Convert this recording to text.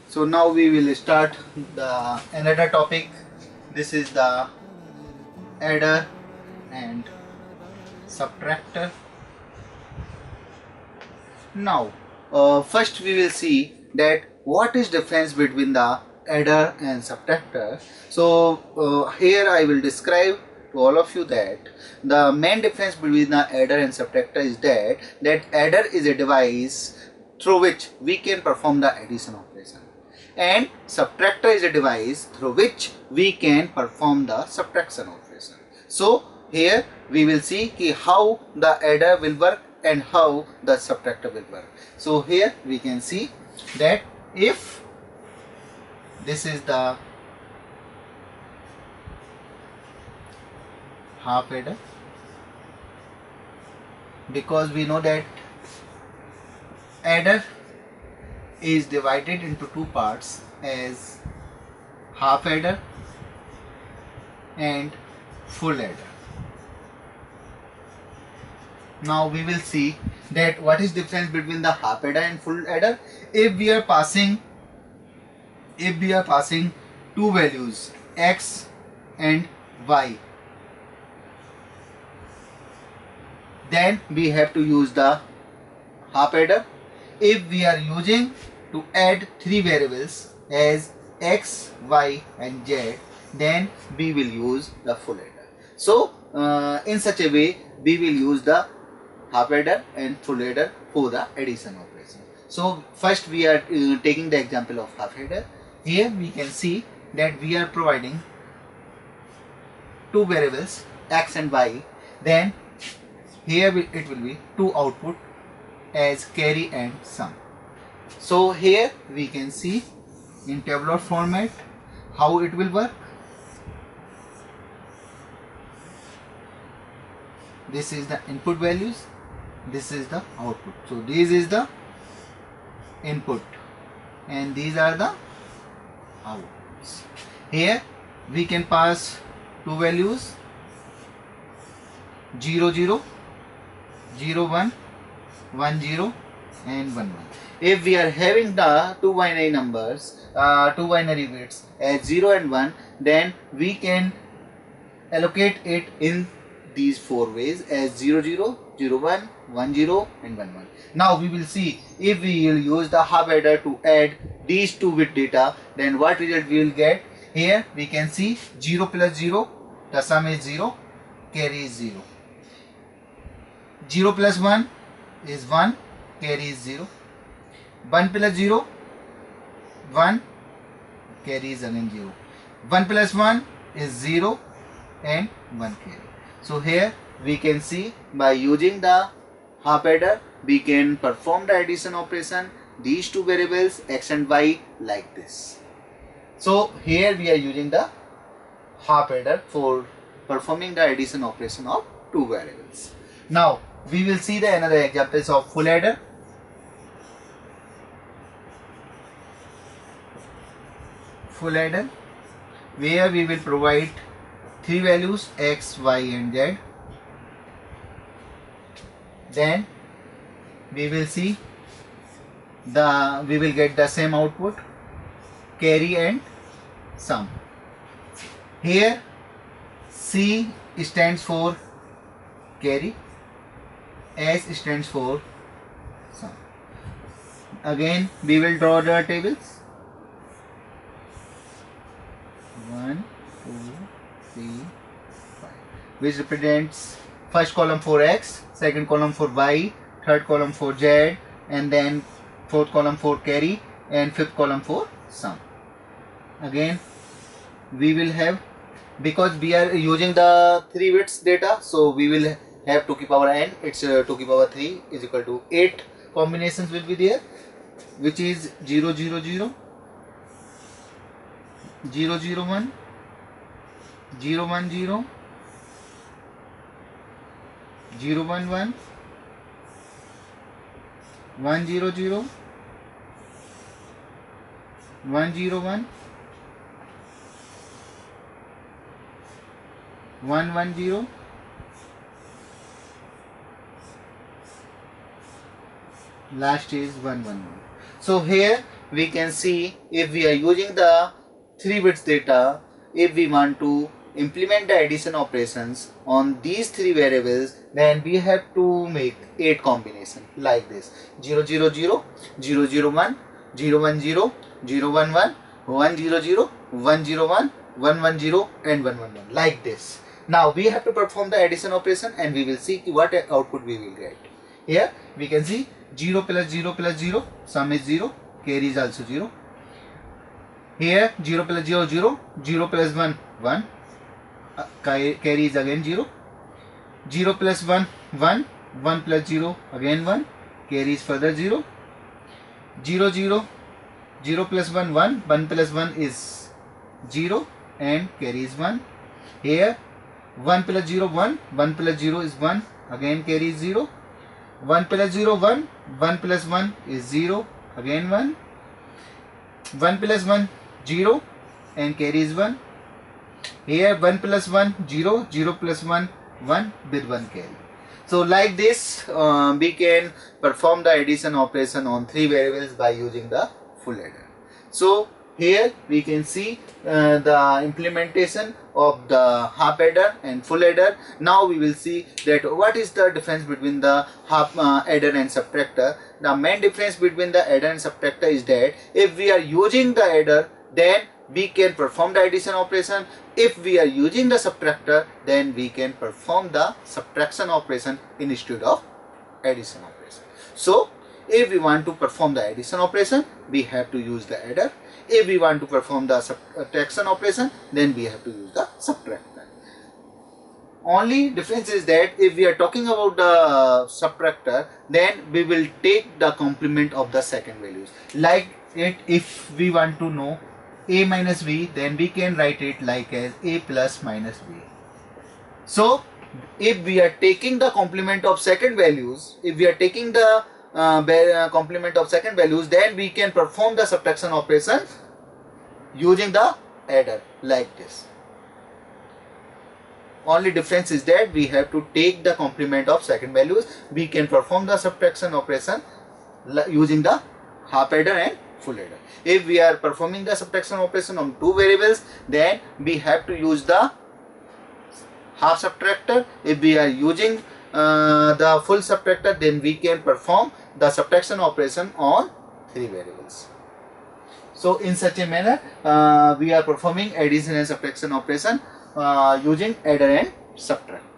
So now we will start the another topic. This is the adder and subtractor. Now, first we will see that what is difference between the adder and subtractor. So here I will describe to all of you that the main difference between the adder and subtractor is that adder is a device through which we can perform the addition operation, and subtractor is a device through which we can perform the subtraction operation. So here we will see how the adder will work and how the subtractor will work. So here we can see that if this is the half adder, because we know that adder is divided into two parts as half adder and full adder. Now we will see that what is difference between the half adder and full adder. If we are passing two values x and y, then we have to use the half adder. If we are using to add three variables as x, y and z, then we will use the full adder. So in such a way we will use the half adder and full adder for the addition operation. So first we are taking the example of half adder. Here we can see that we are providing two variables x and y, then here it will be two output as carry and sum. So here we can see in tabular format how it will work. This is the input values, this is the output. So this is the input and these are the outputs. Here we can pass two values 0 0, 0 1, 1 0 and 1 1. If we are having the two binary numbers, two binary bits as 0 and 1, then we can allocate it in these four ways as 0 0, 0 1, 1 0 and 1 1. Now we will see if we will use the half adder to add these two bit data, then what result we will get. Here we can see 0 plus 0, the sum is 0, carry is 0. 0 plus 1 is 1, carry is 0. 1 plus 0, 1, carry is again 0. 1 plus 1 is 0 and 1 carry. So here we can see by using the half adder we can perform the addition operation these two variables x and y like this. So here we are using the half adder for performing the addition operation of two variables. Now we will see the another examples of full adder. Full adder where we will provide three values x, y and z. Then we will see we will get the same output, carry and sum. Here C stands for carry, S stands for sum. Again we will draw the tables 1, 2, 3, 5, which represents first column for x, second column for y, third column for z, and then fourth column for carry and fifth column for sum. Again we will have, because we are using the 3 bits data, so we will have 2 to the power n, it's 2 to the power 3 is equal to 8 combinations will be there, which is 0 0 0, 0 0 1, 0 1 0, 0 1 1, 1 0 0, 1 0 1, 1 1 0, last is 1 1 1. So here we can see if we are using the 3 bits data, if we want to implement the addition operations on these 3 variables, then we have to make 8 combinations like this: 0 0 0, 0 0 1, 0 1 0, 0 1 1, 1 0 0, 1 0 1, 1 1 0 and 1 1 1, like this. Now we have to perform the addition operation and we will see what output we will get. Here we can see 0 plus 0 plus 0, sum is 0, carry is also 0. Here 0 plus 0 0, 0 plus 1 1, carry is again 0. 0 plus 1 1, 1 plus 0 again 1, carry is further 0. 0 0, 0 plus 1 1, 1 plus 1 is 0 and carry is 1. Here 1 plus 0 1, 1 plus 0 is 1, again carry is 0. 1 plus 0 1, 1 plus 1 is 0, again 1. 1 plus 1 0 and carry is 1. Here 1 plus 1 0, 0 plus 1 1 with 1 carry. So like this we can perform the addition operation on 3 variables by using the full adder. So here we can see the implementation of the half adder and full adder. Now we will see that what is the difference between the half adder and subtractor. The main difference between the adder and subtractor is that if we are using the adder, then we can perform the addition operation. If we are using the subtractor, then we can perform the subtraction operation instead of addition operation. So if we want to perform the addition operation, we have to use the adder. If we want to perform the subtraction operation, then we have to use the subtractor. Only difference is that if we are talking about the subtractor, then we will take the complement of the second values. Like it, if we want to know a minus b, then we can write it like as a plus minus b. So if we are taking the complement of second values, if we are taking the complement of second values, then we can perform the subtraction operation using the adder like this. Only difference is that we have to take the complement of second values. We can perform the subtraction operation using the half adder and full adder. If we are performing the subtraction operation on 2 variables, then we have to use the half subtractor. If we are using the full subtractor, then we can perform the subtraction operation on 3 variables. So in such a manner we are performing addition and subtraction operation using adder and subtractor.